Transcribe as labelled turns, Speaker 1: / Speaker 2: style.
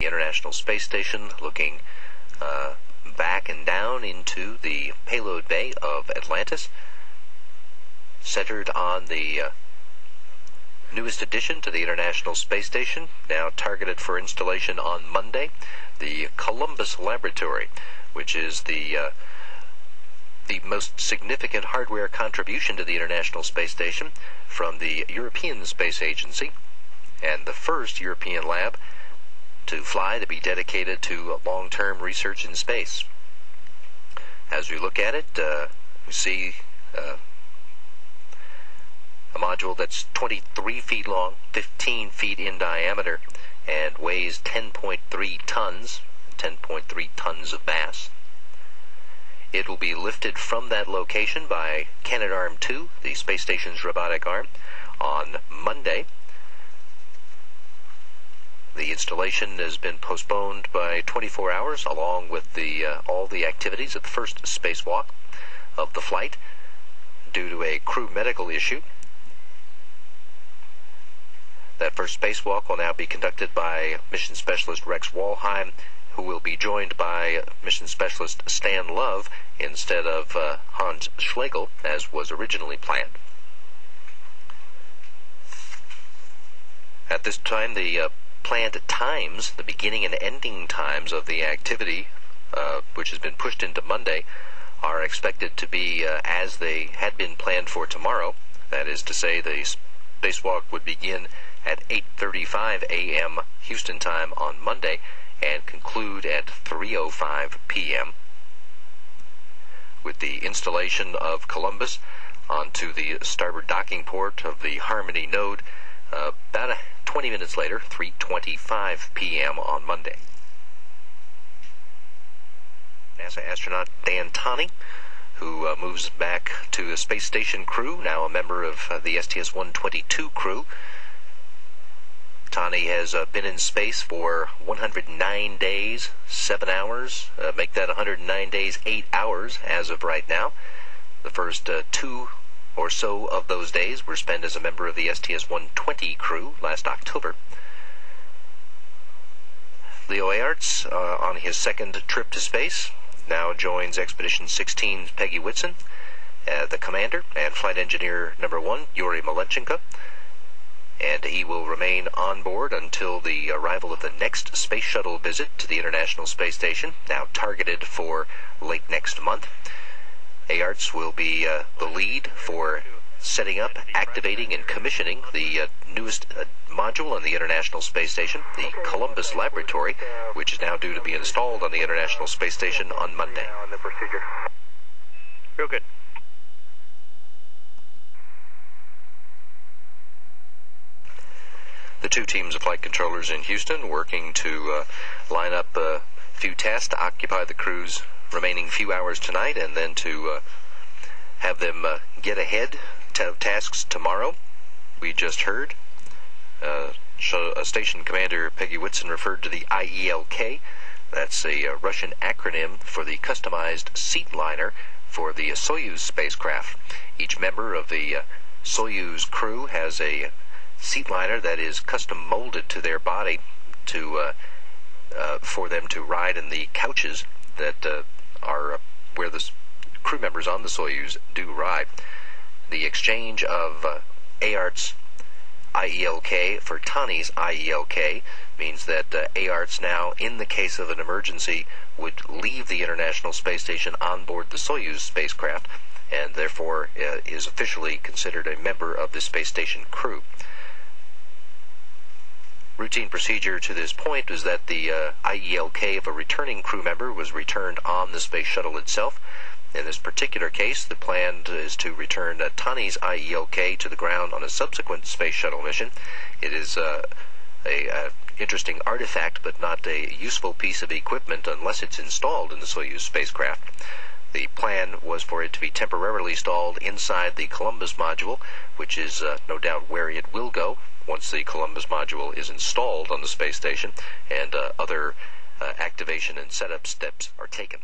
Speaker 1: the International Space Station, looking back and down into the payload bay of Atlantis, centered on the newest addition to the International Space Station, now targeted for installation on Monday, the Columbus Labratory, which is the most significant hardware contribution to the International Space Station from the European Space Agency, and the first European lab to fly to be dedicated to long-term research in space. As we look at it, we see a module that's 23 feet long, 15 feet in diameter, and weighs 10.3 tons, 10.3 tons of mass. It will be lifted from that location by Canadarm2, the space station's robotic arm, on Monday. The installation has been postponed by 24 hours, along with all the activities of the first spacewalk of the flight, due to a crew medical issue. That first spacewalk will now be conducted by Mission Specialist Rex Walheim, who will be joined by Mission Specialist Stan Love instead of Hans Schlegel, as was originally planned. At this time, the planned times, the beginning and ending times of the activity, which has been pushed into Monday, are expected to be as they had been planned for tomorrow. That is to say, the spacewalk would begin at 8:35 a.m. Houston time on Monday and conclude at 3:05 p.m. with the installation of Columbus onto the starboard docking port of the Harmony node about 20 minutes later, 3:25 p.m. on Monday. NASA astronaut Dan Tani, who moves back to the space station crew, now a member of the STS-122 crew. Tani has been in space for 109 days, 7 hours. Make that 109 days, 8 hours as of right now. The first 2 or so of those days were spent as a member of the STS-120 crew last October. Leo Aerts, on his second trip to space, now joins Expedition 16's Peggy Whitson, the commander and flight engineer number 1, Yuri Malenchenko, and he will remain on board until the arrival of the next space shuttle visit to the International Space Station, now targeted for late next month. Aerts will be the lead for setting up, activating, and commissioning the newest module on the International Space Station, the Columbus Laboratory, which is now due to be installed on the International Space Station on Monday.
Speaker 2: Real good.
Speaker 1: The two teams of flight controllers in Houston working to line up a few tasks to occupy the crew's remaining few hours tonight, and then to have them get ahead to tasks tomorrow. We just heard Station Commander Peggy Whitson referred to the IELK. That's a Russian acronym for the customized seat liner for the Soyuz spacecraft. Each member of the Soyuz crew has a seat liner that is custom molded to their body to for them to ride in the couches that are where the crew members on the Soyuz do ride. The exchange of Aerts' IELK for Tani's IELK means that Aerts now, in the case of an emergency, would leave the International Space Station on board the Soyuz spacecraft, and therefore is officially considered a member of the space station crew. Routine procedure to this point is that the IELK of a returning crew member was returned on the space shuttle itself. In this particular case, the plan is to return Tani's IELK to the ground on a subsequent space shuttle mission. It is a interesting artifact, but not a useful piece of equipment unless it's installed in the Soyuz spacecraft. The plan was for it to be temporarily installed inside the Columbus module, which is no doubt where it will go once the Columbus module is installed on the space station and other activation and setup steps are taken.